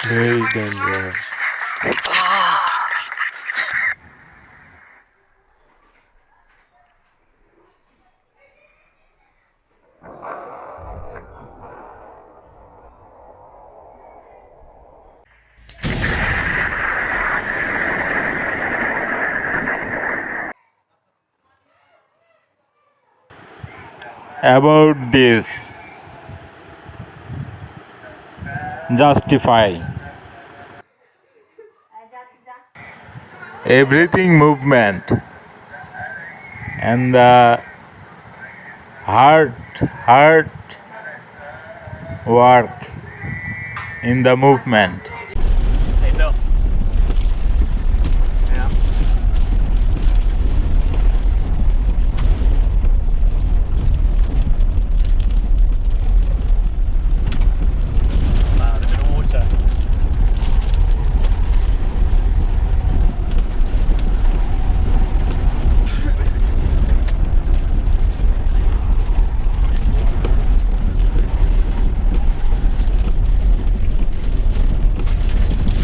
Very dangerous. About this, justify everything movement and the heart work in the movement. Hey, Bill. Yeah. Wow, a bit of water.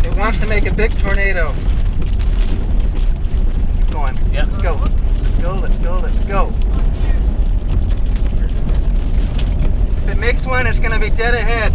It wants to make a big tornado. Keep going. Yeah. Let's go. Let's go. Let's go. Let's go. If it makes one, it's going to be dead ahead.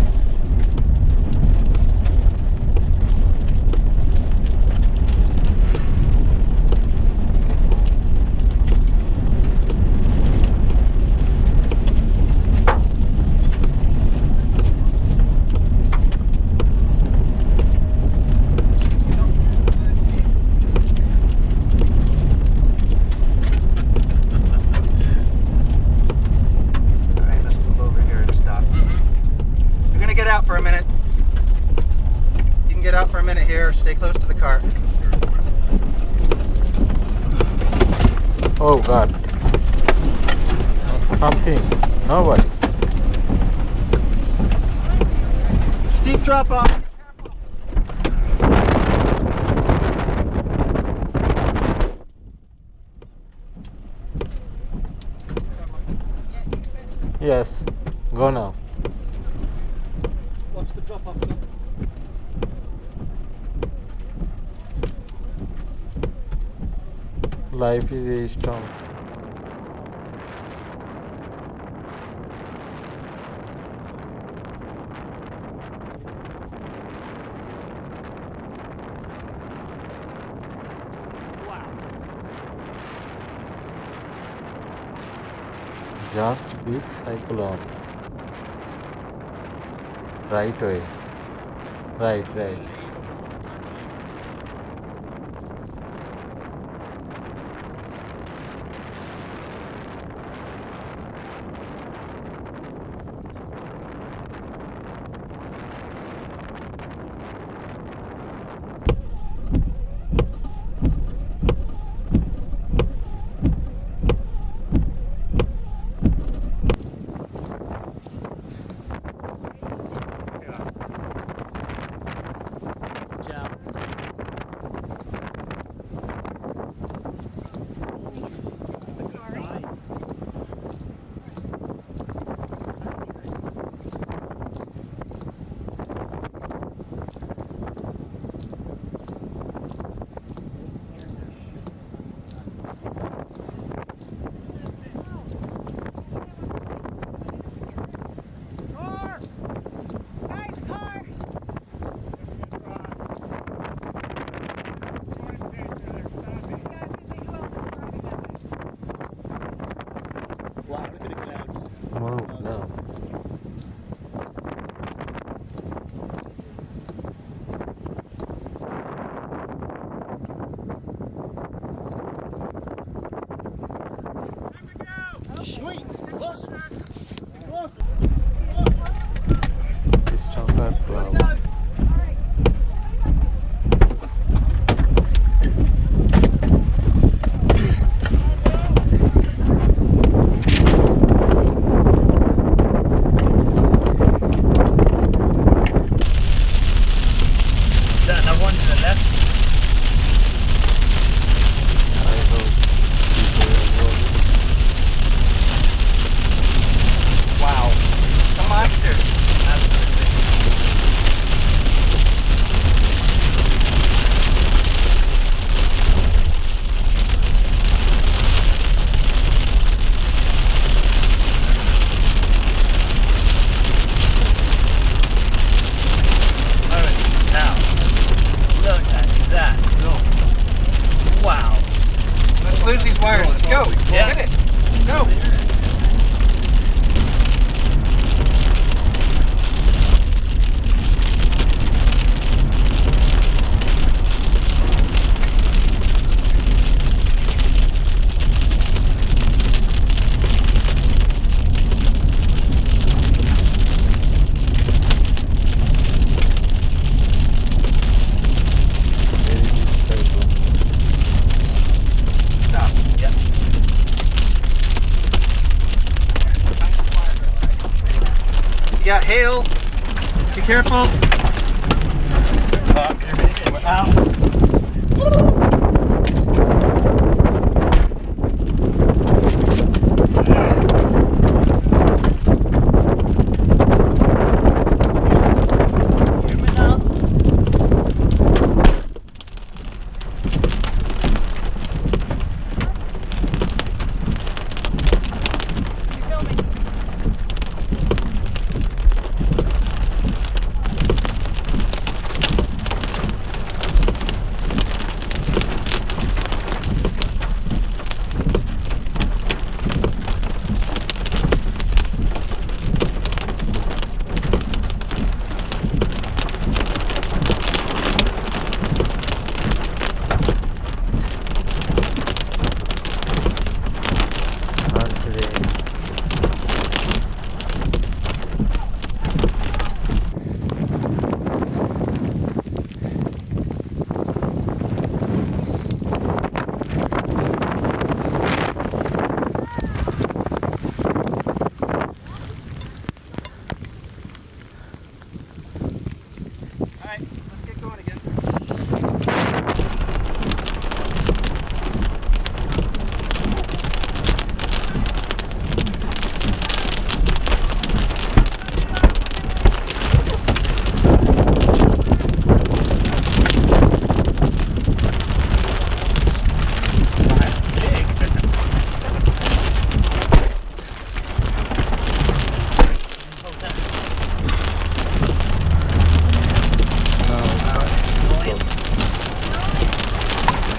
All right, let's pull over here and stop. You're going to get out for a minute. You can get out for a minute here. Stay close to the car. Oh God. Something. Nobody. Steep drop off. Yes. Go now. Watch the drop off. Life is a storm. Just beat cyclone. Right way. Right. Wow, look at the clouds. Move now. Sweet! Closer! Closer! Stronger cloud. Is that another one to the left? I hope people will Wow. It's a monster. Absolutely. hail. Be careful. Fuck, everything went out. Hear me now? You filming? Not today. Alright, let's get going again.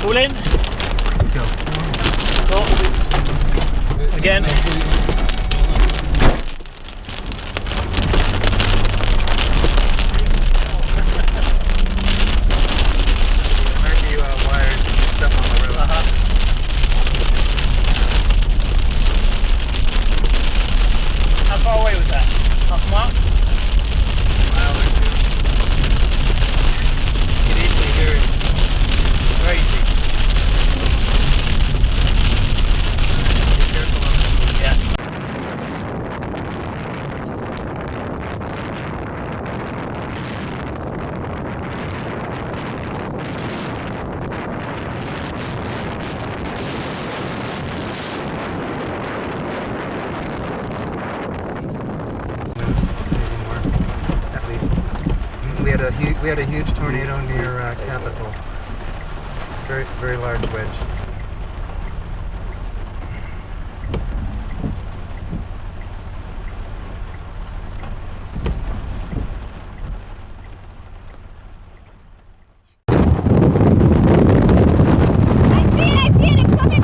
Pull in. Go. Go. Again. Mark you wires and stuff on the road. How far away was that? Half a mile? Mile or two. You can easily hear it. Very easy. Be careful on this one. Yeah. At least we had a huge tornado near Capitol. Very large wedge. I see it, it's coming.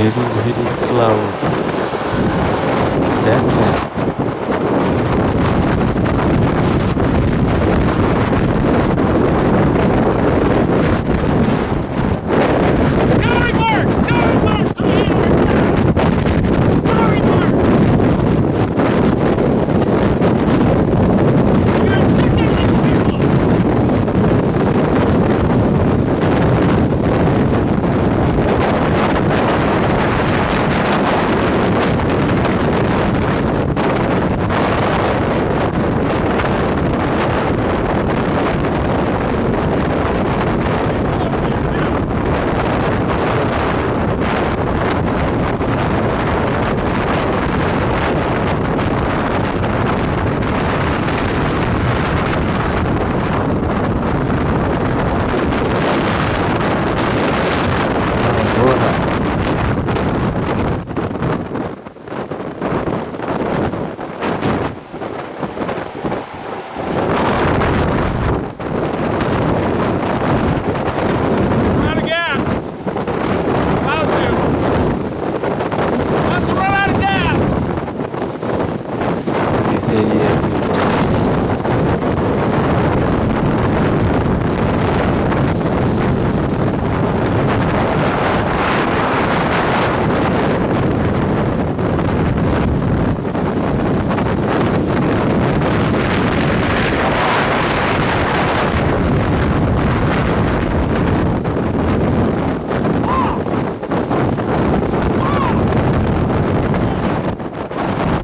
Little cloud. Batman. Sky mark! Sky mark! Sky mark! You're protecting these people! Run out of gas! About to! Wants to run out of gas! This area.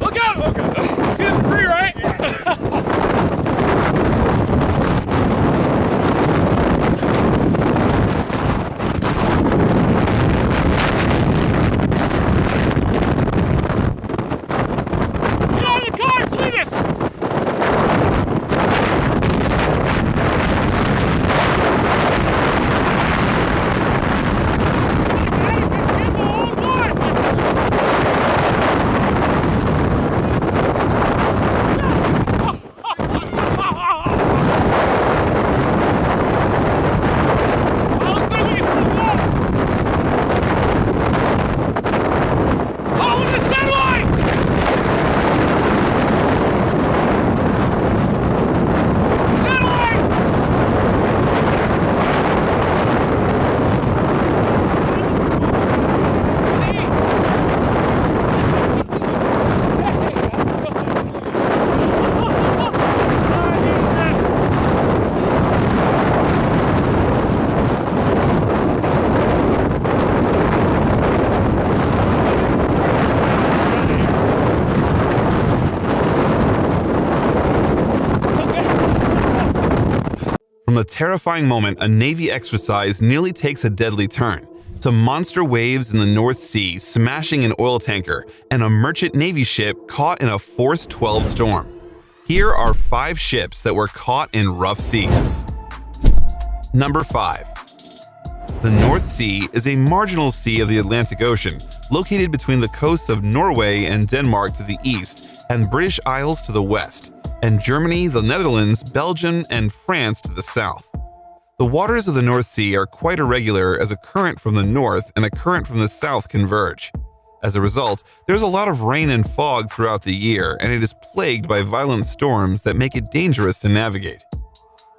Look out! Okay. See the debris, right? Get out of the car, Sweetus! From the terrifying moment a Navy exercise nearly takes a deadly turn, to monster waves in the North Sea smashing an oil tanker and a merchant Navy ship caught in a Force 12 storm. Here are 5 ships that were caught in rough seas. Number 5. The North Sea is a marginal sea of the Atlantic Ocean, located between the coasts of Norway and Denmark to the east and British Isles to the west, and Germany, the Netherlands, Belgium, and France to the south. The waters of the North Sea are quite irregular as a current from the north and a current from the south converge. As a result, there's a lot of rain and fog throughout the year, and it is plagued by violent storms that make it dangerous to navigate.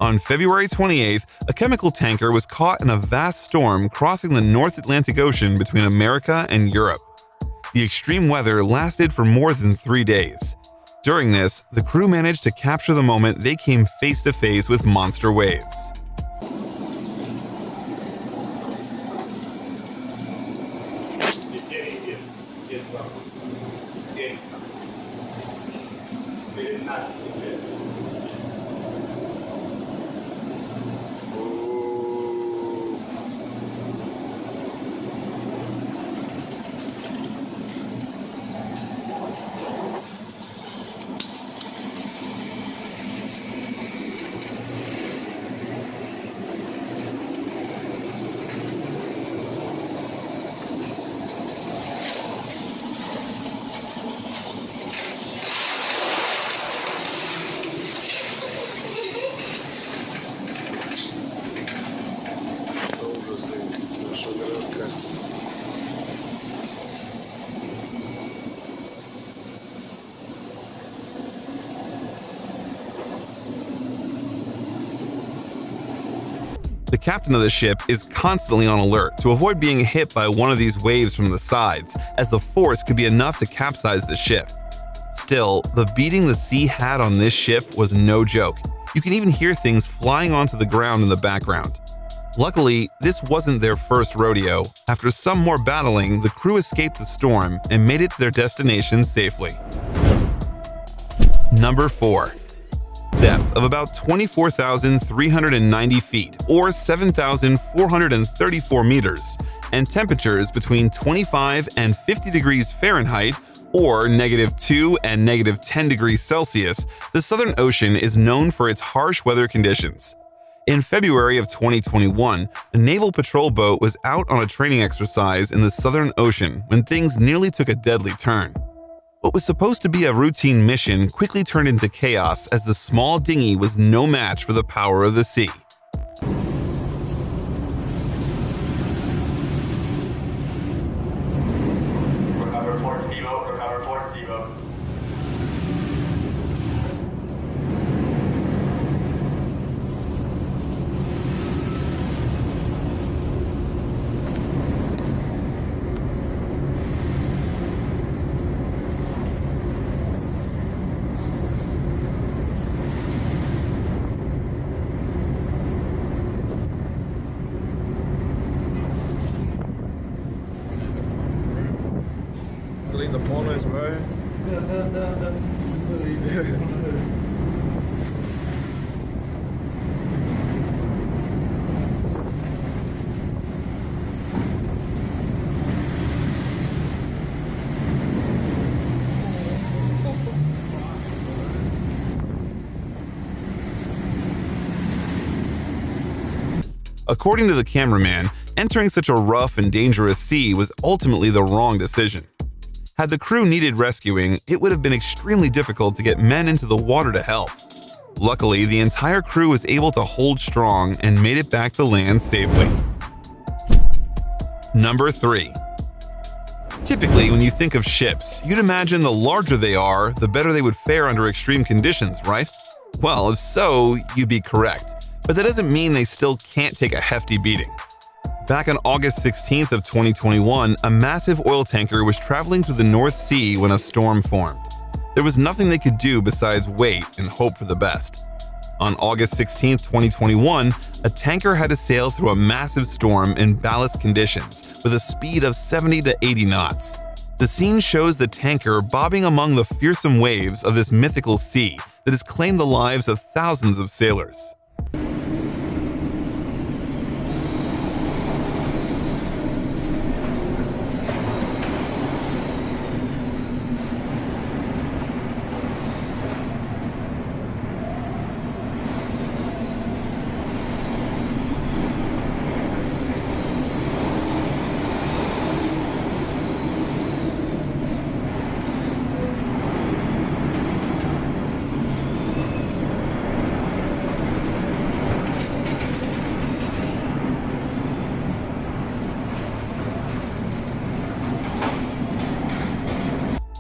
On February 28th, a chemical tanker was caught in a vast storm crossing the North Atlantic Ocean between America and Europe. The extreme weather lasted for more than 3 days. During this, the crew managed to capture the moment they came face to face with monster waves. The captain of the ship is constantly on alert to avoid being hit by one of these waves from the sides, as the force could be enough to capsize the ship. Still, the beating the sea had on this ship was no joke. You can even hear things flying onto the ground in the background. Luckily, this wasn't their first rodeo. After some more battling, the crew escaped the storm and made it to their destination safely. Number 4. Depth of about 24,390 feet, or 7,434 meters, and temperatures between 25 and 50 degrees Fahrenheit, or -2 and -10 degrees Celsius, the Southern Ocean is known for its harsh weather conditions. In February of 2021, a naval patrol boat was out on a training exercise in the Southern Ocean when things nearly took a deadly turn. What was supposed to be a routine mission quickly turned into chaos as the small dinghy was no match for the power of the sea. Recover Port Stevo, recover Port Stevo. Delete the bonus, bro. According to the cameraman, entering such a rough and dangerous sea was ultimately the wrong decision. Had the crew needed rescuing, it would have been extremely difficult to get men into the water to help. Luckily, the entire crew was able to hold strong and made it back to land safely. Number 3. Typically, when you think of ships, you'd imagine the larger they are, the better they would fare under extreme conditions, right? Well, if so, you'd be correct. But that doesn't mean they still can't take a hefty beating. Back on August 16th of 2021, a massive oil tanker was traveling through the North Sea when a storm formed. There was nothing they could do besides wait and hope for the best. On August 16th, 2021, a tanker had to sail through a massive storm in ballast conditions with a speed of 70 to 80 knots. The scene shows the tanker bobbing among the fearsome waves of this mythical sea that has claimed the lives of thousands of sailors.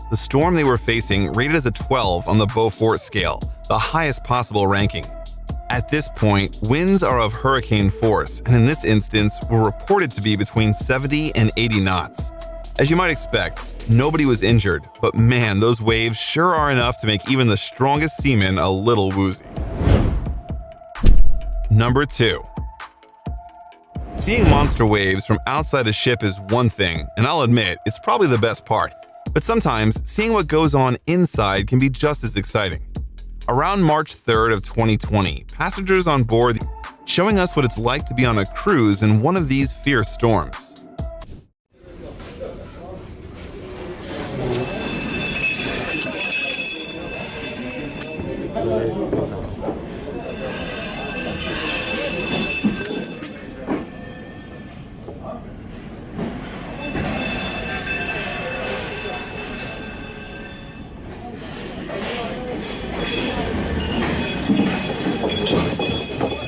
The storm they were facing rated as a 12 on the Beaufort scale, the highest possible ranking. At this point, winds are of hurricane force, and in this instance were reported to be between 70 and 80 knots. As you might expect, nobody was injured, but man, those waves sure are enough to make even the strongest seaman a little woozy. Number 2. Seeing monster waves from outside a ship is one thing, and I'll admit, it's probably the best part. But sometimes, seeing what goes on inside can be just as exciting. Around March 3rd of 2020, passengers on board showing us what it's like to be on a cruise in one of these fierce storms.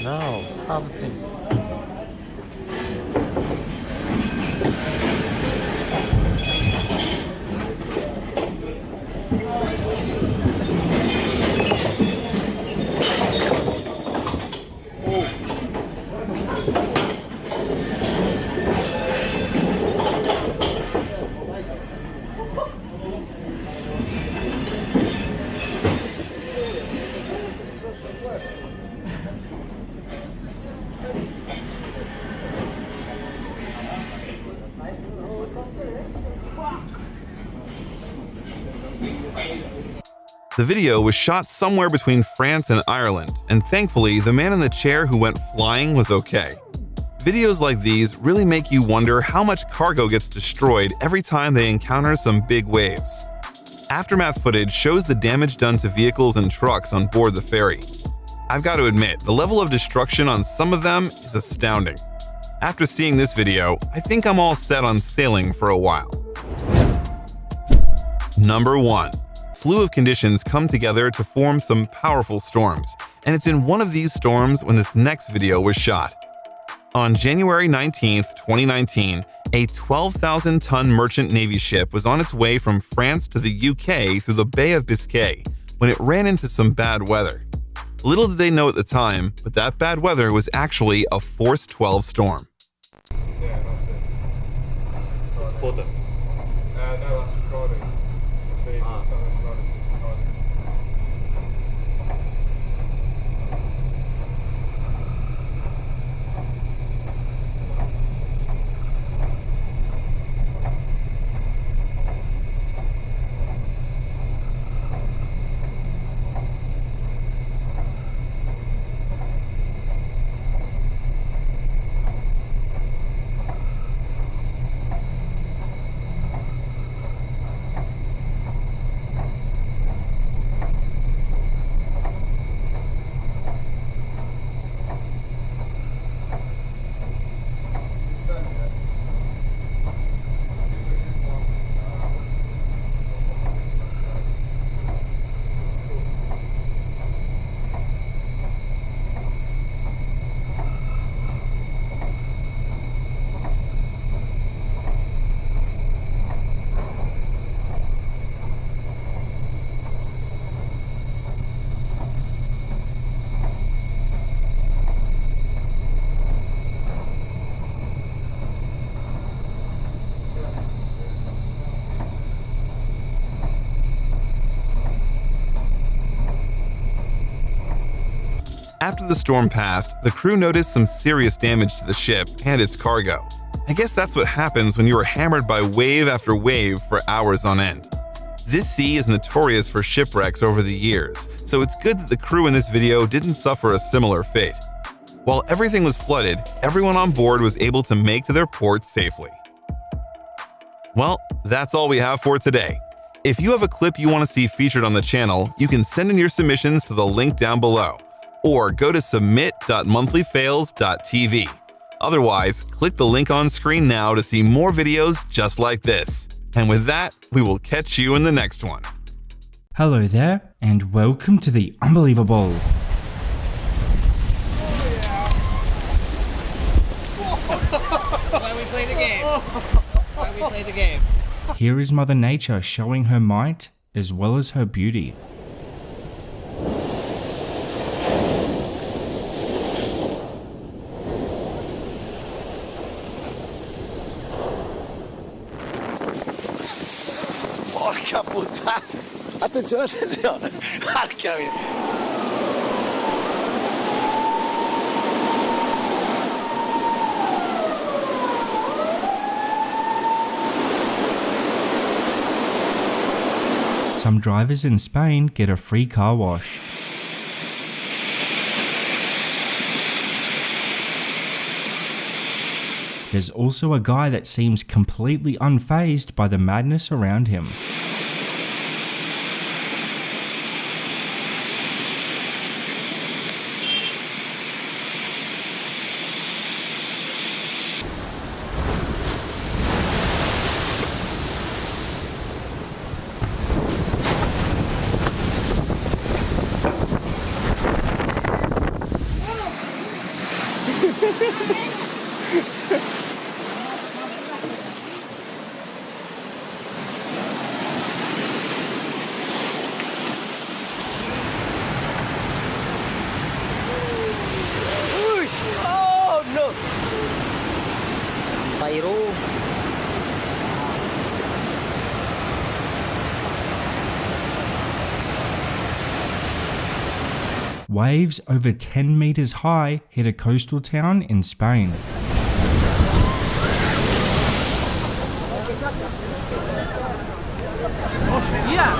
No, something. The video was shot somewhere between France and Ireland, and thankfully, the man in the chair who went flying was okay. Videos like these really make you wonder how much cargo gets destroyed every time they encounter some big waves. Aftermath footage shows the damage done to vehicles and trucks on board the ferry. I've got to admit, the level of destruction on some of them is astounding. After seeing this video, I think I'm all set on sailing for a while. Number 1. Slew of conditions come together to form some powerful storms, and it's in one of these storms when this next video was shot. On January 19, 2019, a 12,000-ton merchant Navy ship was on its way from France to the UK through the Bay of Biscay when it ran into some bad weather. Little did they know at the time, but that bad weather was actually a Force 12 storm. Yeah, that's it. It's photo. No, that's recording. See, recording. After the storm passed, the crew noticed some serious damage to the ship and its cargo. I guess that's what happens when you are hammered by wave after wave for hours on end. This sea is notorious for shipwrecks over the years, so it's good that the crew in this video didn't suffer a similar fate. While everything was flooded, everyone on board was able to make to their port safely. Well, that's all we have for today. If you have a clip you want to see featured on the channel, you can send in your submissions to the link down below, or go to submit.monthlyfails.tv. Otherwise, click the link on screen now to see more videos just like this. And with that, we will catch you in the next one. Hello there, and welcome to the Unbelievable. Why we play the game? Why we play the game? Here is Mother Nature showing her might as well as her beauty. Porca puttana! Attenzione, attenzione! Porca mia! Some drivers in Spain get a free car wash. There's also a guy that seems completely unfazed by the madness around him. Waves over 10 meters high hit a coastal town in Spain. Yeah.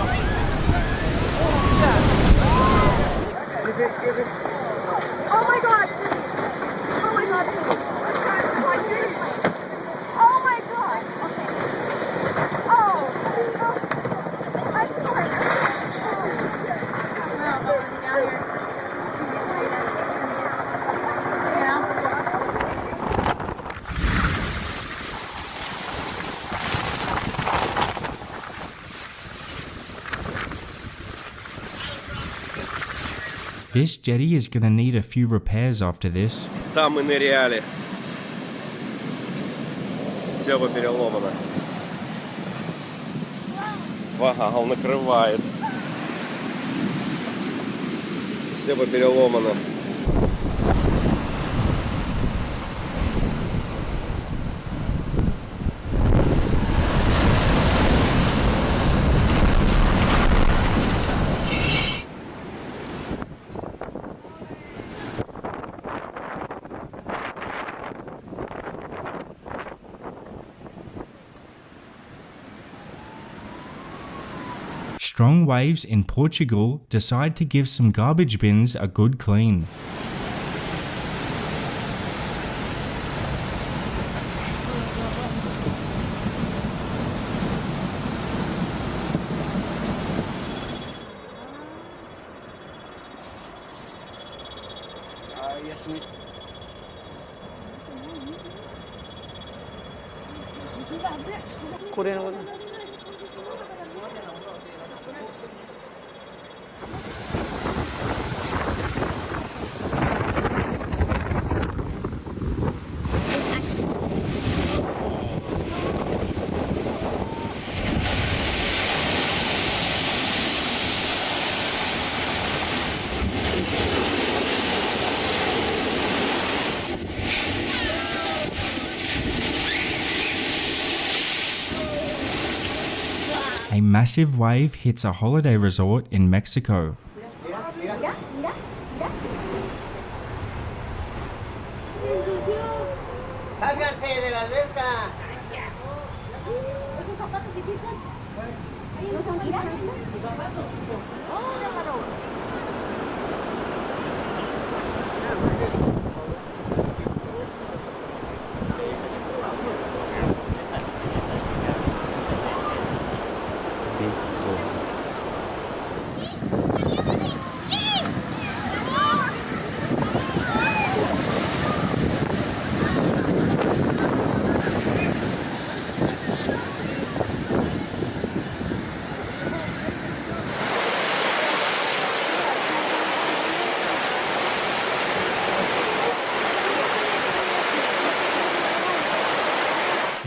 This jetty is gonna need a few repairs after this. Там мы ныряли. Все попереломано. Вау, накрывает. Все попереломано. Strong waves in Portugal decide to give some garbage bins a good clean. A massive wave hits a holiday resort in Mexico. ¡Sálganse de la alberca! ¿Esos zapatos de quién son? ¿No son girados? ¿Tus zapatos? ¡Oh, déjalo!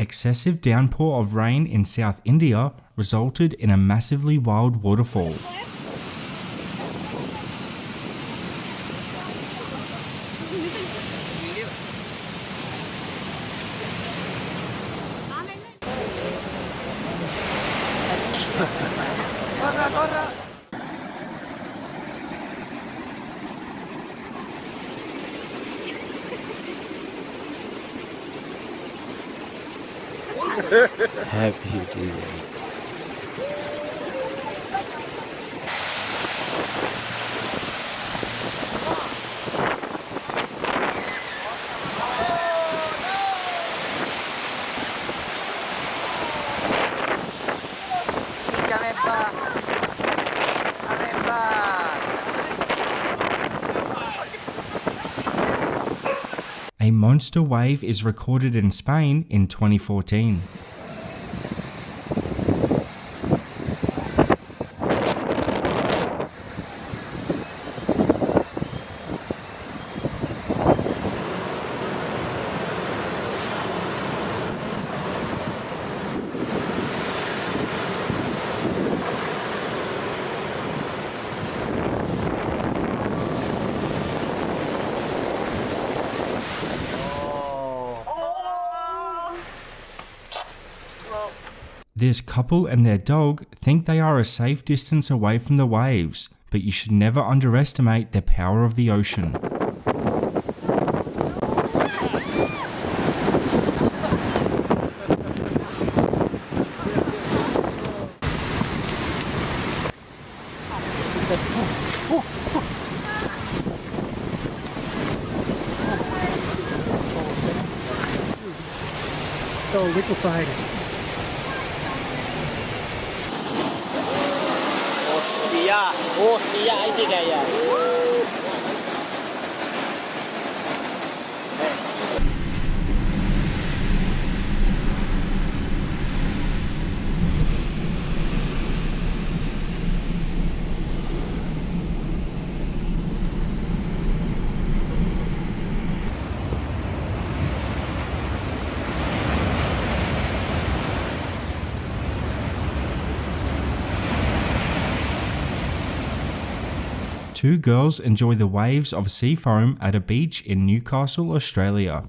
Excessive downpour of rain in South India resulted in a massively wild waterfall. Happy day. A monster wave is recorded in Spain in 2014. This couple and their dog think they are a safe distance away from the waves, but you should never underestimate the power of the ocean. So liquefied. Hostia, ahí sí que hay ya. Two girls enjoy the waves of sea foam at a beach in Newcastle, Australia.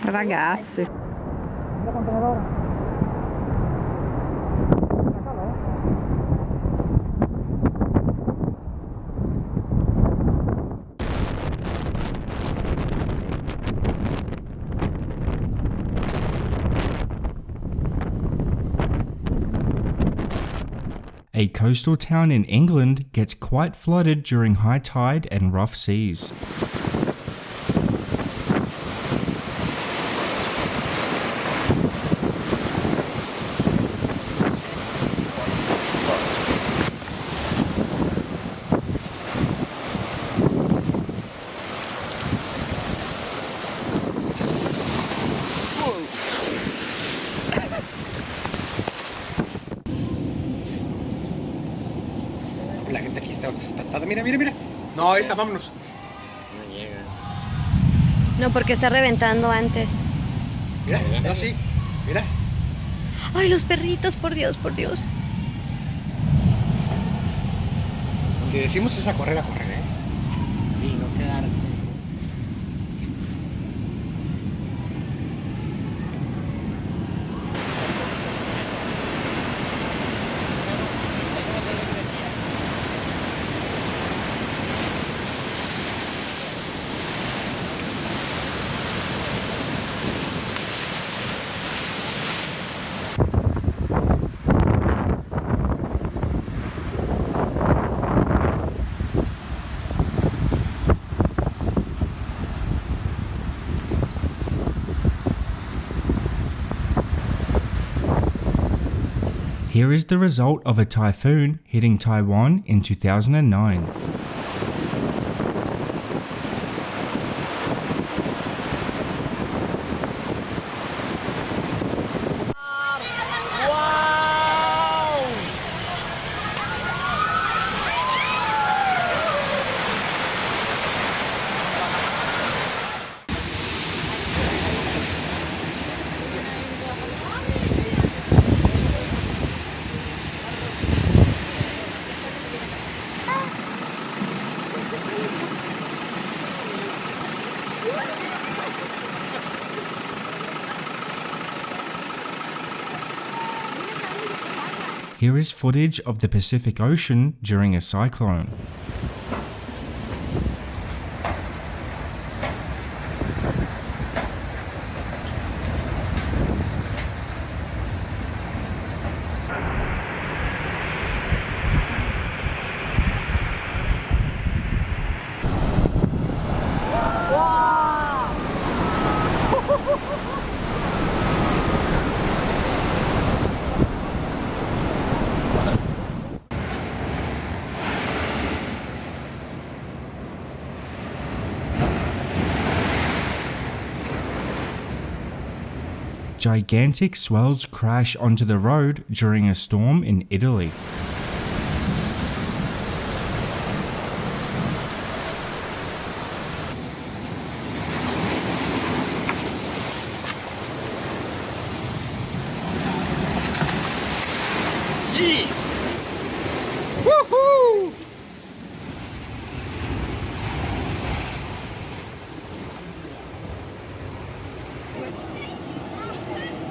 Ragazzi. A coastal town in England gets quite flooded during high tide and rough seas. La gente aquí está espantada. Mira, mira, mira. No, esta, vámonos. No llega. No, porque está reventando antes. Mira, no, sí. Mira. Ay, los perritos, por Dios, por Dios. Si decimos es a correr, ¿eh? Sí, no quedarse. Here is the result of a typhoon hitting Taiwan in 2009. Here is footage of the Pacific Ocean during a cyclone. Gigantic swells crash onto the road during a storm in Italy.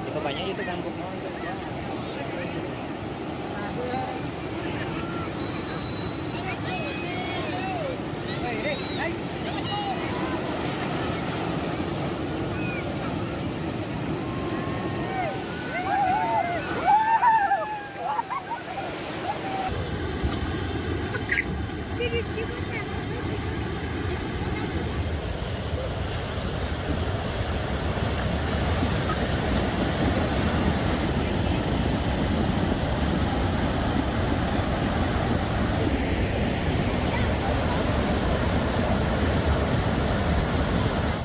Itu banyak itu kan kok.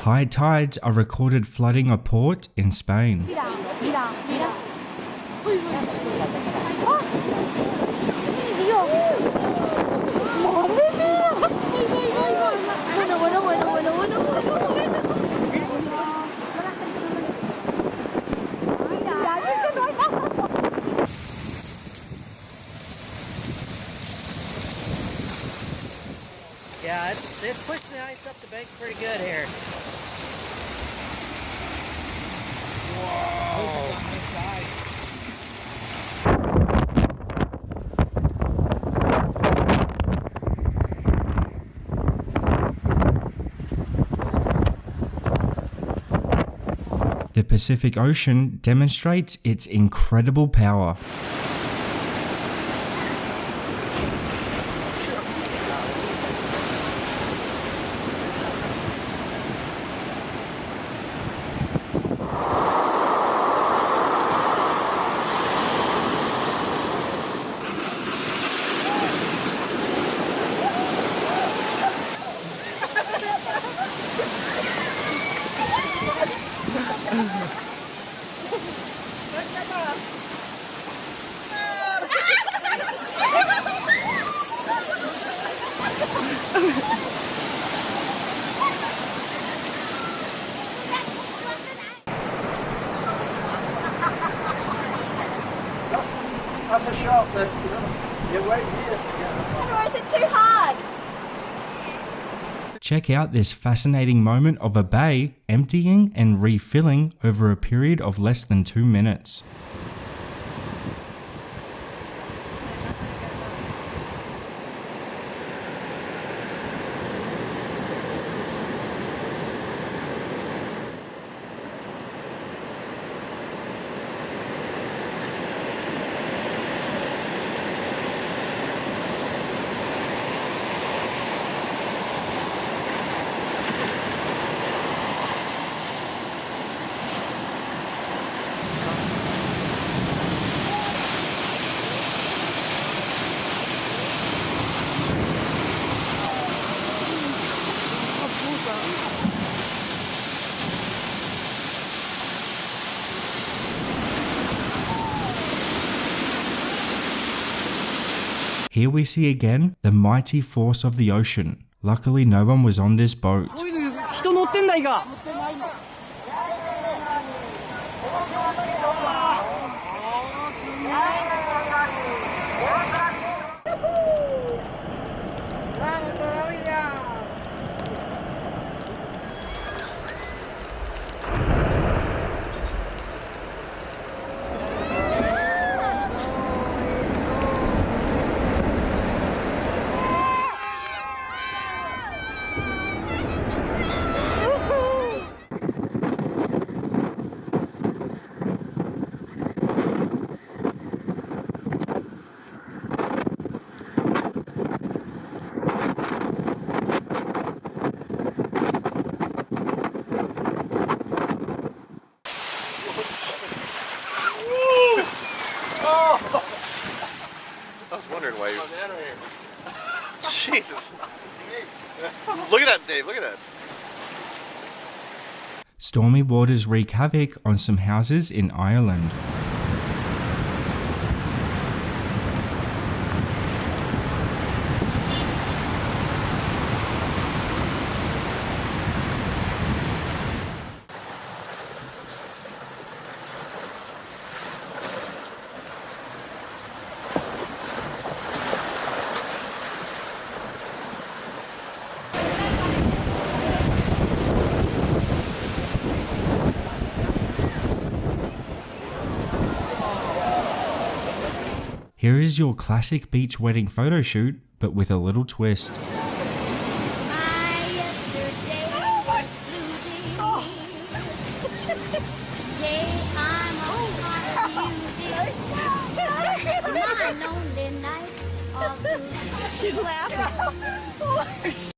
High tides are recorded flooding a port in Spain. Mira, mira, mira. Uy, uy. ¡Dios! ¡Madre mía! Bueno, bueno, bueno, bueno, bueno, bueno. Mira, es que no hay nada. Yeah, it's pushing the ice up the bank pretty good here. The Pacific Ocean demonstrates its incredible power. That's a sharp left, you know. You're waiting years to get it. Or is it too hard? Check out this fascinating moment of a bay emptying and refilling over a period of less than 2 minutes. Here we see again the mighty force of the ocean. Luckily no one was on this boat. 人乗ってんだいか。I was wondering why you... Jesus. Look at that, Dave. Look at that. Stormy waters wreak havoc on some houses in Ireland. Here is your classic beach wedding photo shoot, but with a little twist. She's laughing.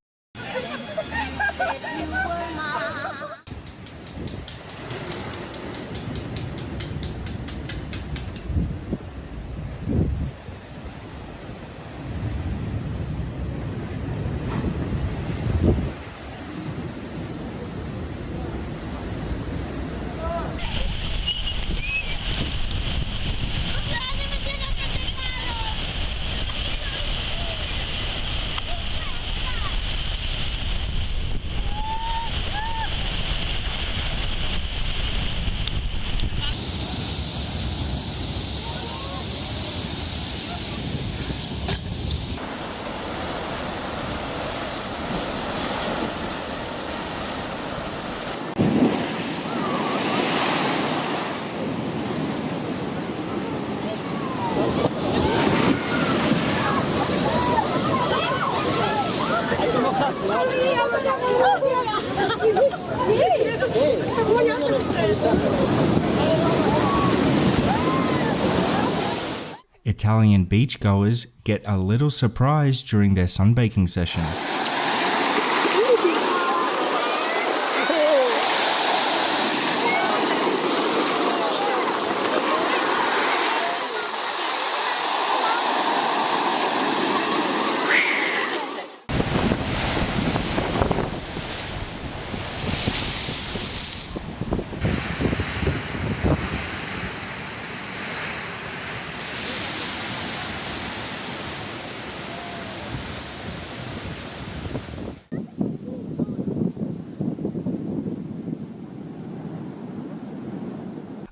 Italian beachgoers get a little surprised during their sunbaking session.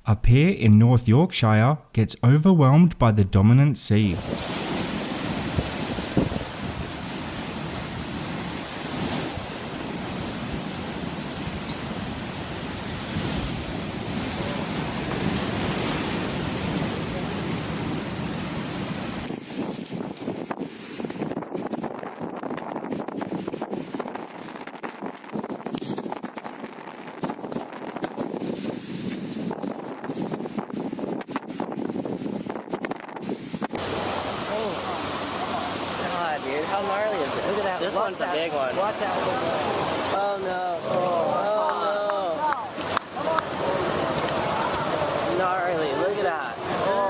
A pier in North Yorkshire gets overwhelmed by the dominant sea. Dude, how gnarly is it? Look at that. This one's a big one. Watch out. Oh no. Oh no. Gnarly. Look at that. Oh.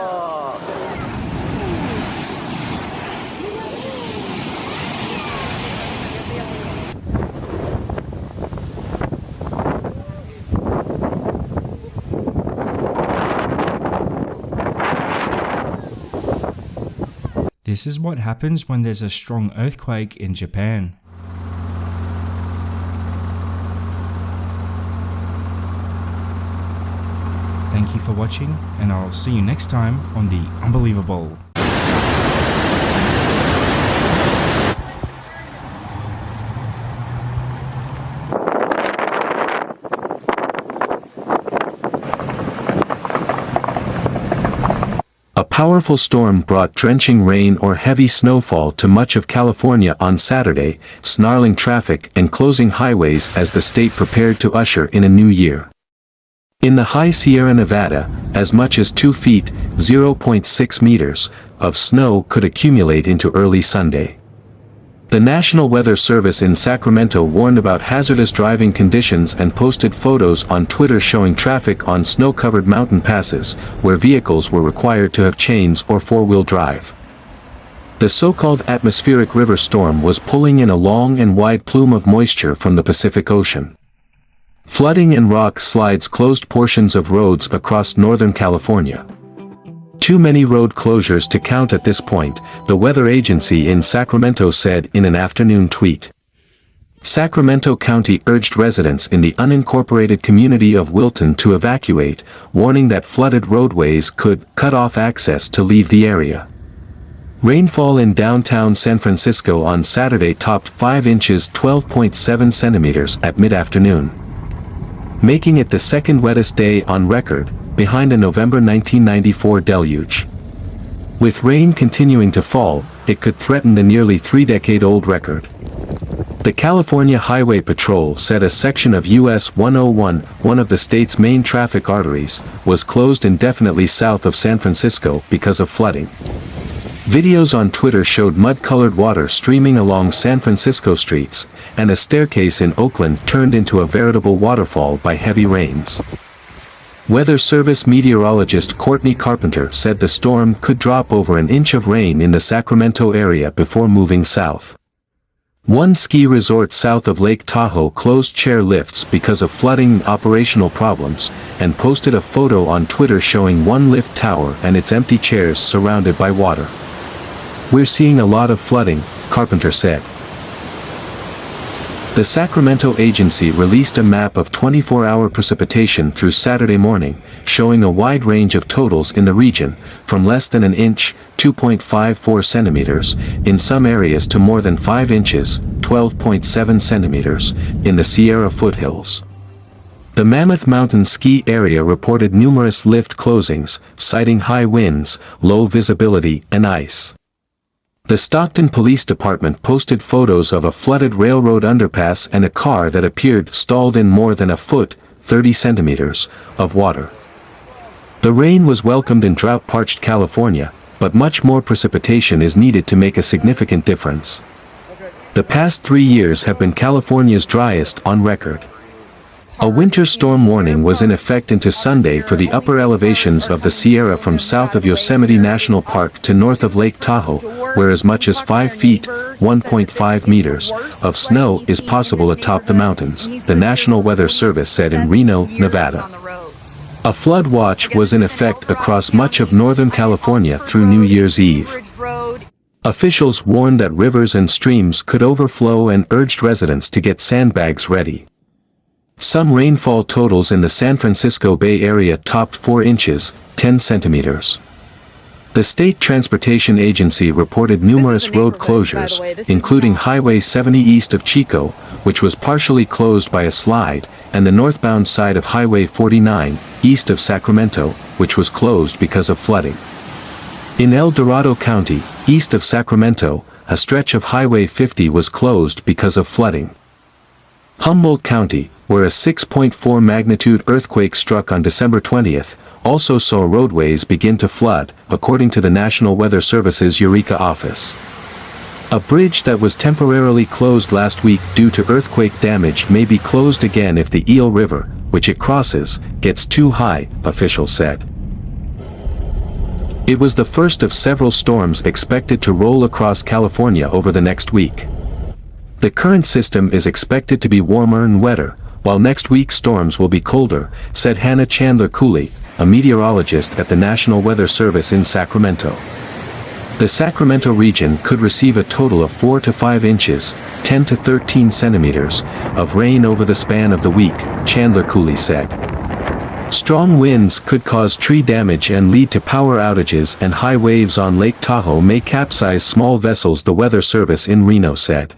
This is what happens when there's a strong earthquake in Japan. Thank you for watching, and I'll see you next time on The Unbelievable. A powerful storm brought drenching rain or heavy snowfall to much of California on Saturday, snarling traffic and closing highways as the state prepared to usher in a new year. In the high Sierra Nevada, as much as 2 feet (0.6 meters) of snow could accumulate into early Sunday. The National Weather Service in Sacramento warned about hazardous driving conditions and posted photos on Twitter showing traffic on snow-covered mountain passes, where vehicles were required to have chains or four-wheel drive. The so-called atmospheric river storm was pulling in a long and wide plume of moisture from the Pacific Ocean. Flooding and rock slides closed portions of roads across Northern California. Too many road closures to count at this point, the weather agency in Sacramento said in an afternoon tweet. Sacramento County urged residents in the unincorporated community of Wilton to evacuate, warning that flooded roadways could cut off access to leave the area. Rainfall in downtown San Francisco on Saturday topped 5 inches (12.7 centimeters) at mid-afternoon, making it the second wettest day on record, behind a November 1994 deluge. With rain continuing to fall, it could threaten the nearly 3-decade-old record. The California Highway Patrol said a section of US 101, one of the state's main traffic arteries, was closed indefinitely south of San Francisco because of flooding. Videos on Twitter showed mud-colored water streaming along San Francisco streets, and a staircase in Oakland turned into a veritable waterfall by heavy rains. Weather Service meteorologist Courtney Carpenter said the storm could drop over an inch of rain in the Sacramento area before moving south. One ski resort south of Lake Tahoe closed chair lifts because of flooding and operational problems, and posted a photo on Twitter showing one lift tower and its empty chairs surrounded by water. "We're seeing a lot of flooding," Carpenter said. The Sacramento agency released a map of 24-hour precipitation through Saturday morning, showing a wide range of totals in the region, from less than an inch, 2.54 centimeters, in some areas to more than 5 inches, 12.7 centimeters, in the Sierra foothills. The Mammoth Mountain ski area reported numerous lift closings, citing high winds, low visibility, and ice. The Stockton Police Department posted photos of a flooded railroad underpass and a car that appeared stalled in more than a foot, 30 centimeters, of water. The rain was welcomed in drought-parched California, but much more precipitation is needed to make a significant difference. The past 3 years have been California's driest on record. A winter storm warning was in effect into Sunday for the upper elevations of the Sierra from south of Yosemite National Park to north of Lake Tahoe, where as much as 5 feet, 1.5 meters, of snow is possible atop the mountains, the National Weather Service said in Reno, Nevada. A flood watch was in effect across much of Northern California through New Year's Eve. Officials warned that rivers and streams could overflow and urged residents to get sandbags ready. Some rainfall totals in the San Francisco Bay Area topped 4 inches, 10 centimeters. The State Transportation Agency reported numerous road closures, including Highway 70 east of Chico, which was partially closed by a slide, and the northbound side of Highway 49, east of Sacramento, which was closed because of flooding. In El Dorado County, east of Sacramento, a stretch of Highway 50 was closed because of flooding. Humboldt County, where a 6.4 magnitude earthquake struck on December 20th, also saw roadways begin to flood, according to the National Weather Service's Eureka office. A bridge that was temporarily closed last week due to earthquake damage may be closed again if the Eel River, which it crosses, gets too high, officials said. It was the first of several storms expected to roll across California over the next week. The current system is expected to be warmer and wetter, while next week's storms will be colder, said Hannah Chandler Cooley, a meteorologist at the National Weather Service in Sacramento. The Sacramento region could receive a total of 4 to 5 inches, 10 to 13 centimeters, of rain over the span of the week, Chandler Cooley said. Strong winds could cause tree damage and lead to power outages, and high waves on Lake Tahoe may capsize small vessels, the Weather Service in Reno said.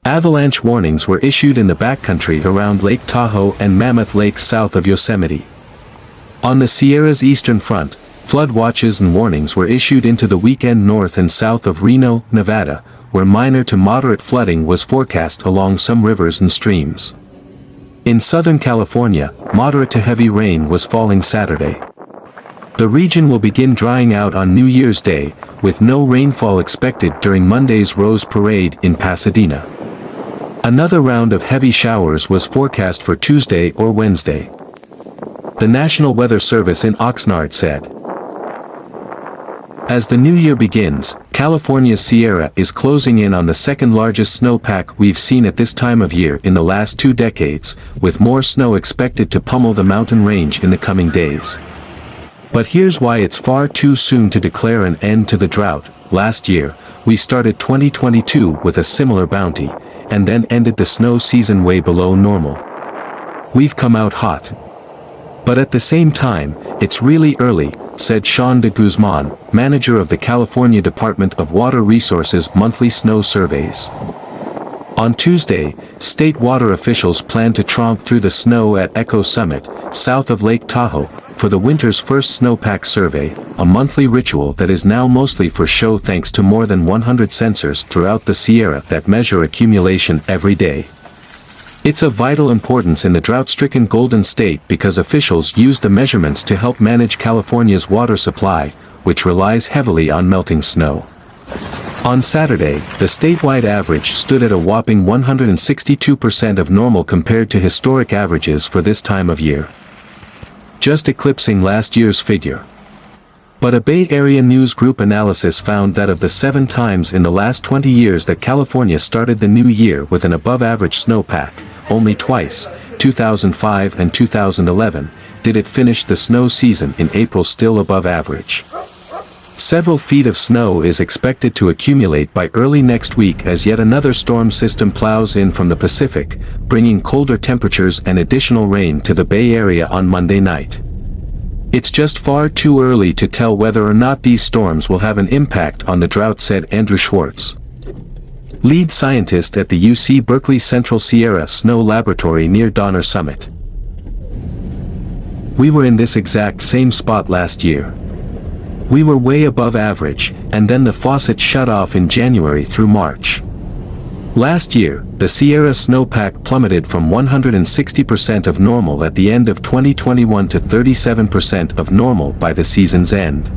Avalanche warnings were issued in the backcountry around Lake Tahoe and Mammoth Lake south of Yosemite. On the Sierra's eastern front, flood watches and warnings were issued into the weekend north and south of Reno, Nevada, where minor to moderate flooding was forecast along some rivers and streams. In Southern California, moderate to heavy rain was falling Saturday. The region will begin drying out on New Year's Day, with no rainfall expected during Monday's Rose Parade in Pasadena. Another round of heavy showers was forecast for Tuesday or Wednesday. The National Weather Service in Oxnard said. As the new year begins, California's Sierra is closing in on the second largest snowpack we've seen at this time of year in the last 2 decades, with more snow expected to pummel the mountain range in the coming days. But here's why it's far too soon to declare an end to the drought. Last year, we started 2022 with a similar bounty, and then ended the snow season way below normal. We've come out hot. But at the same time, it's really early, said Sean de Guzman, manager of the California Department of Water Resources' monthly snow surveys. On Tuesday, state water officials plan to tromp through the snow at Echo Summit, south of Lake Tahoe, for the winter's first snowpack survey, a monthly ritual that is now mostly for show thanks to more than 100 sensors throughout the Sierra that measure accumulation every day. It's of vital importance in the drought-stricken Golden State because officials use the measurements to help manage California's water supply, which relies heavily on melting snow. On Saturday, the statewide average stood at a whopping 162% of normal compared to historic averages for this time of year, just eclipsing last year's figure. But a Bay Area News Group analysis found that of the 7 times in the last 20 years that California started the new year with an above-average snowpack, only twice, 2005 and 2011, did it finish the snow season in April still above average. Several feet of snow is expected to accumulate by early next week as yet another storm system plows in from the Pacific, bringing colder temperatures and additional rain to the Bay Area on Monday night. It's just far too early to tell whether or not these storms will have an impact on the drought, said Andrew Schwartz, lead scientist at the UC Berkeley Central Sierra Snow Laboratory near Donner Summit. We were in this exact same spot last year. We were way above average, and then the faucet shut off in January through March. Last year, the Sierra snowpack plummeted from 160% of normal at the end of 2021 to 37% of normal by the season's end.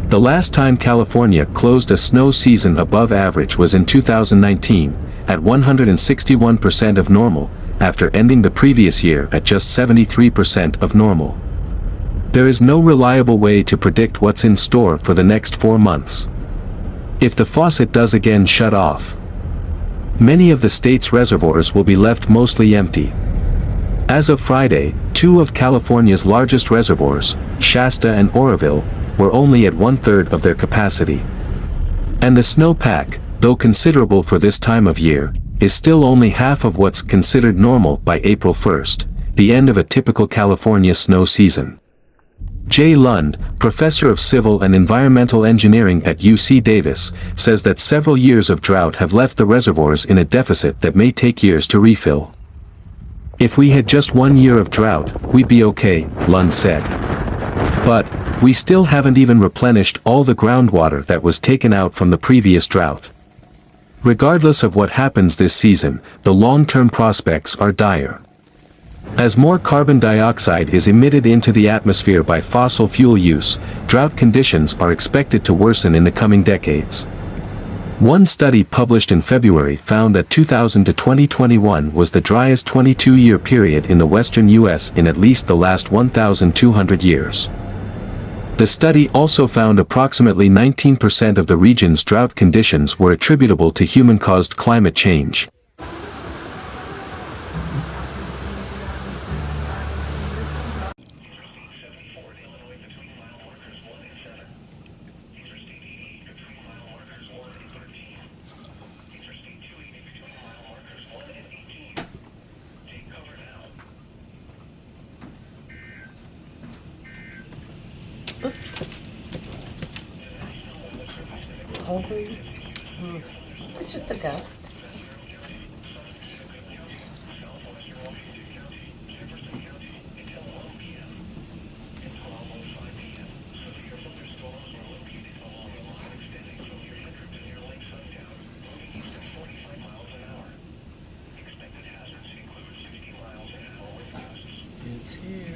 The last time California closed a snow season above average was in 2019, at 161% of normal, after ending the previous year at just 73% of normal. There is no reliable way to predict what's in store for the next 4 months. If the faucet does again shut off, many of the state's reservoirs will be left mostly empty. As of Friday, 2 of California's largest reservoirs, Shasta and Oroville, were only at 1/3 of their capacity. And the snowpack, though considerable for this time of year, is still only half of what's considered normal by April 1st, the end of a typical California snow season. Jay Lund, professor of civil and environmental engineering at UC Davis, says that several years of drought have left the reservoirs in a deficit that may take years to refill. If we had just 1 year of drought, we'd be okay, Lund said. But, we still haven't even replenished all the groundwater that was taken out from the previous drought. Regardless of what happens this season, the long-term prospects are dire. As more carbon dioxide is emitted into the atmosphere by fossil fuel use, drought conditions are expected to worsen in the coming decades. One study published in February found that 2000 to 2021 was the driest 22-year period in the western U.S. in at least the last 1,200 years. The study also found approximately 19% of the region's drought conditions were attributable to human-caused climate change. Oops. Holy. It's just a gust. It's here.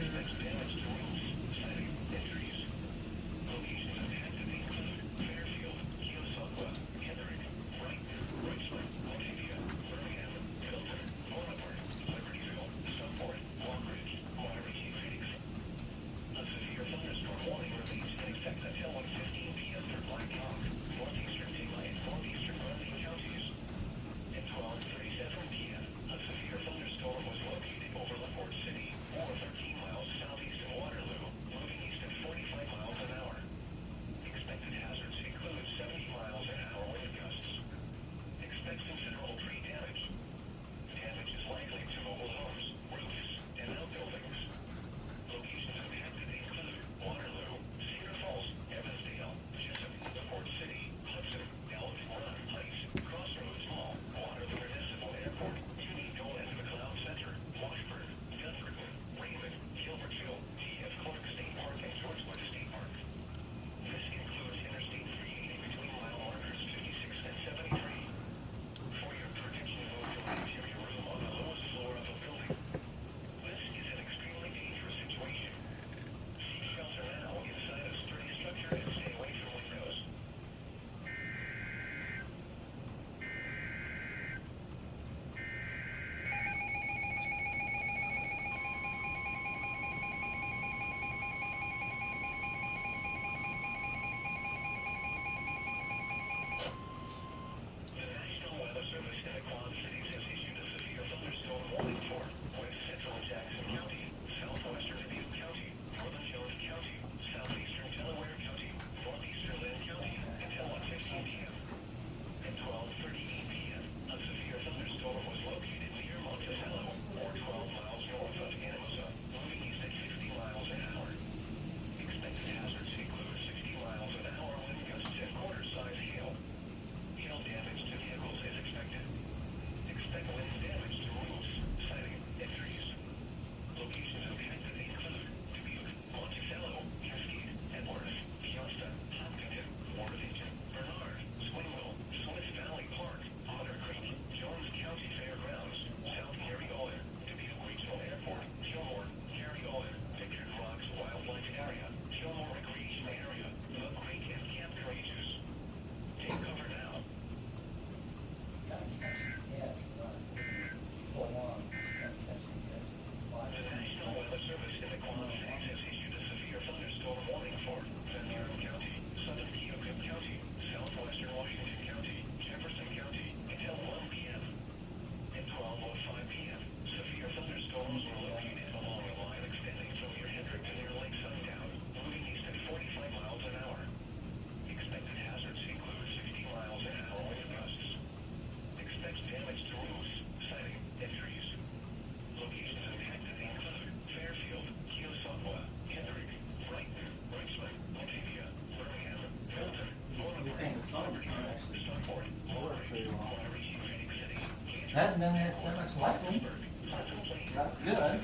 Hasn't been that much lightning. That's good.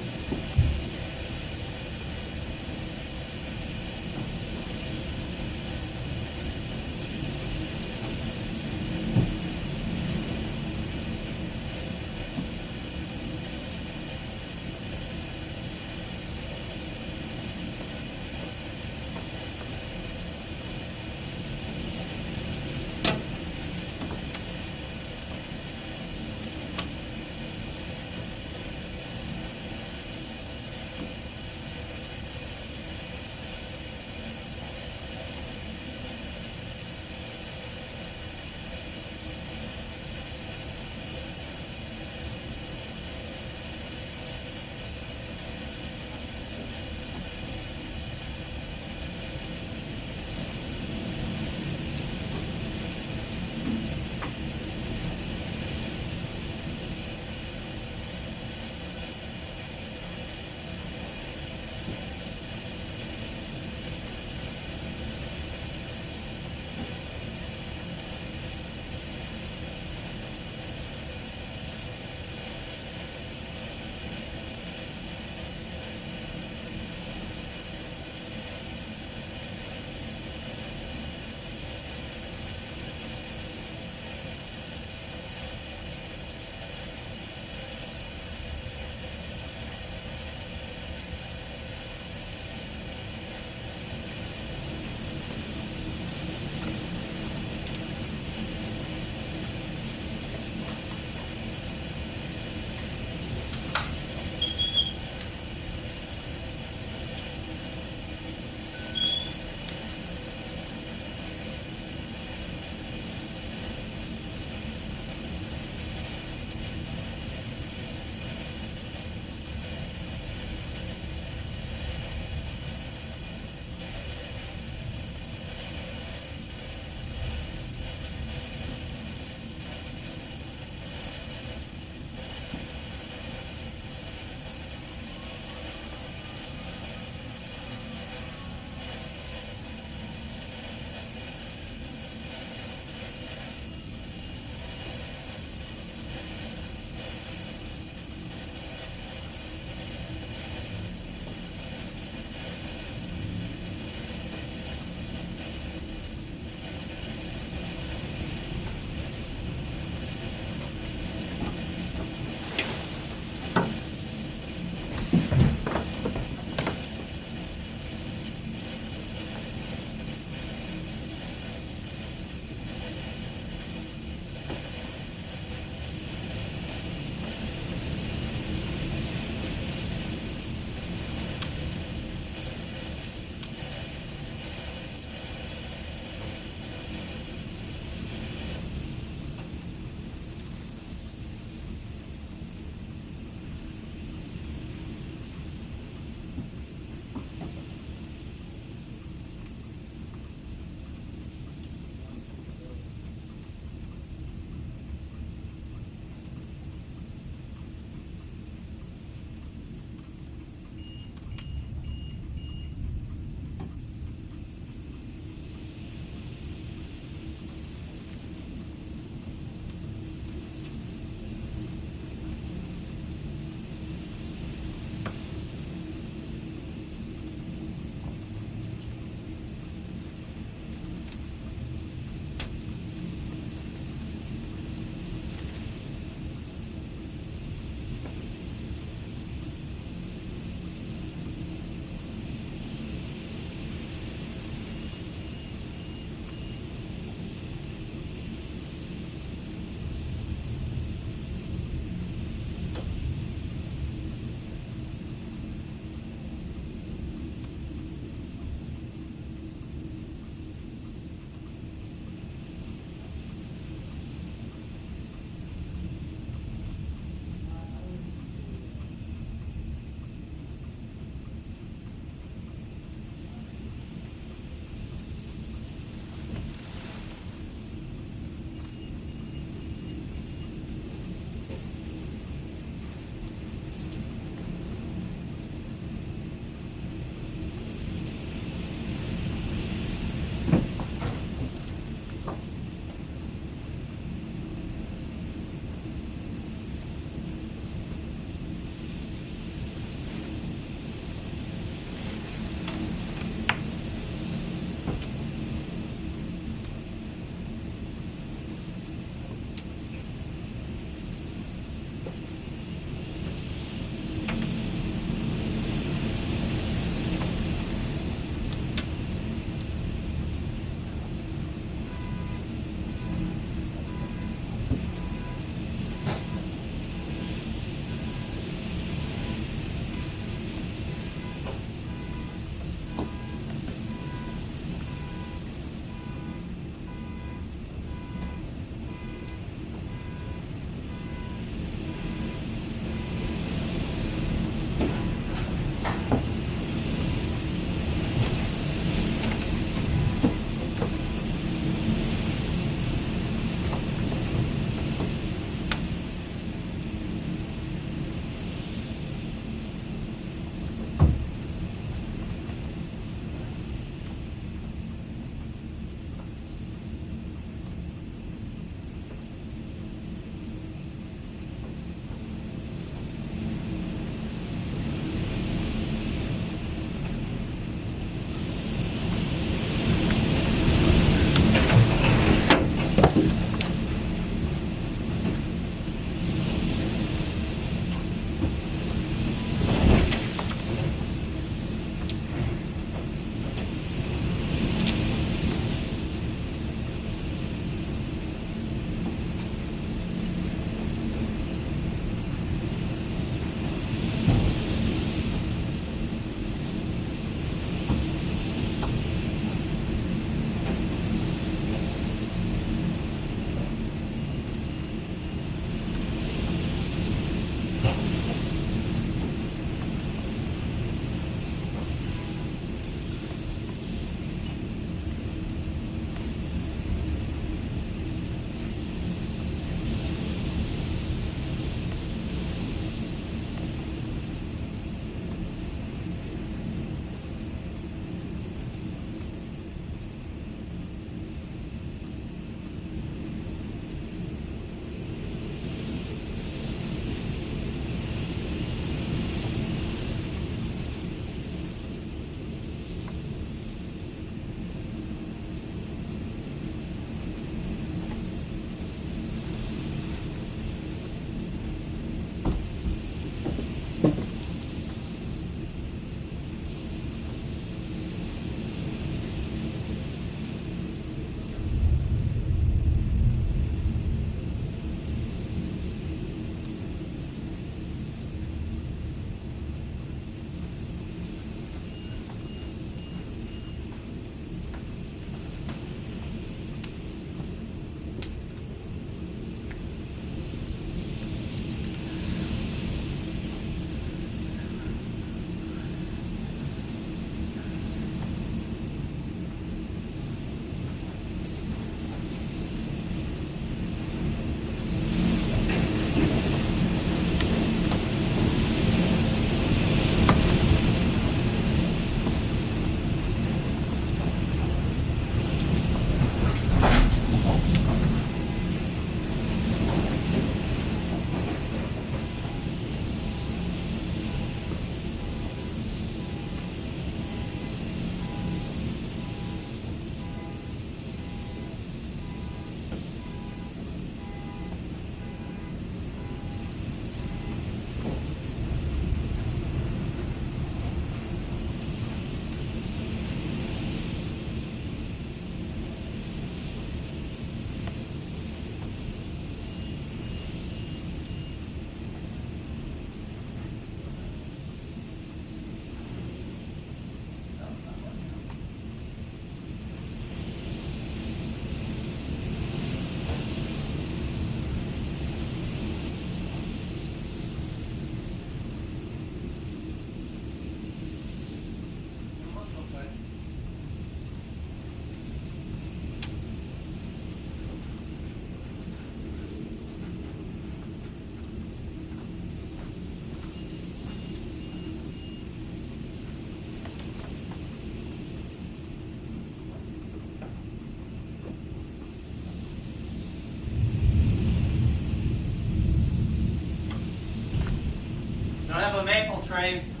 frame.